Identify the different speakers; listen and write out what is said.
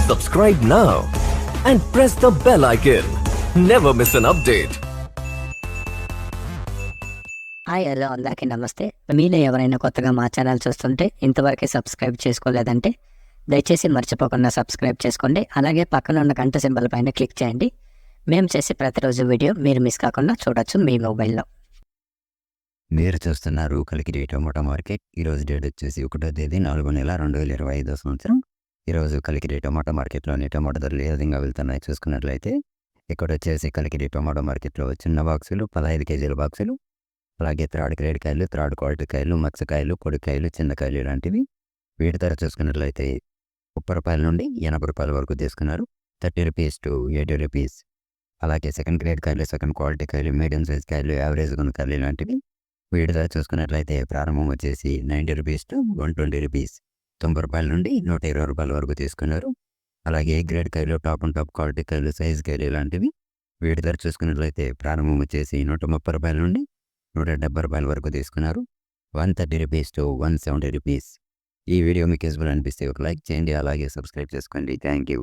Speaker 1: Subscribe now and press the bell icon. Never miss an update.
Speaker 2: Hi hello అందరికీ నమస్తే. మీలో ఎవరైనా కొత్తగా మా ఛానల్ చూస్తుంటే ఇంతవరకు సబ్స్క్రైబ్ చేసుకోలేదంటే దయచేసి మర్చిపోకుండా సబ్స్క్రైబ్ చేసుకోండి. అలాగే పక్కన ఉన్న గంట సింబల్ పైన క్లిక్ చేయండి. మేము చేసే ప్రతిరోజు వీడియో మీరు మిస్ కాకుండా చూడొచ్చు మీ మొబైల్లో.
Speaker 3: మీరు చూస్తున్నారు కలికిరి టొమాటో మార్కెట్. ఈరోజు డేట్ వచ్చేసి 1వ తేదీ 4వ నెల 2025 సంవత్సరం. ఈరోజు కలికిరి టొమాటో మార్కెట్లోని టొమాటో ధరలు ఏ విధంగా వెళ్తున్నాయి చూసుకున్నట్లయితే, ఇక్కడ వచ్చేసి కలికిరి టొమాటో మార్కెట్లో చిన్న బాక్సులు 15 కేజీల బాక్సులు, అలాగే థర్డ్ గ్రేడ్ కాయలు, థర్డ్ క్వాలిటీ కాయలు, మత్స్యకాయలు, పొడికాయలు, చిన్నకాయలు ఇలాంటివి. వీటి ధర చూసుకున్నట్లయితే 30 రూపాయల నుండి 80 రూపాయల వరకు తీసుకున్నారు. 30 రూపీస్ టు 80 రూపీస్. అలాగే సెకండ్ గ్రేడ్ కాయలు, సెకండ్ క్వాలిటీ కాయలు, మీడియం సైజ్ కాయలు, యావరేజ్ ఉన్న కాయలు ఇలాంటివి. వీటి ధర చూసుకున్నట్లయితే ప్రారంభం వచ్చేసి 90 రూపీస్ టు 120 రూపీస్. 90 రూపాయల నుండి 120 రూపాయల వరకు తీసుకున్నారు. అలాగే ఏ గ్రేడ్ కాయలు, టాప్ అండ్ టాప్ క్వాలిటీ కాయలు, సైజ్ కాయలు ఇలాంటివి. వీటి ధర చూసుకున్నట్లయితే ప్రారంభం వచ్చేసి 130 రూపాయల నుండి 170 రూపాయల వరకు తీసుకున్నారు. 130 రూపీస్ టు 170 రూపీస్. ఈ వీడియో మీకు యూస్ఫుల్ అనిపిస్తే ఒక లైక్ చేయండి, అలాగే సబ్స్క్రైబ్ చేసుకోండి. Thank you.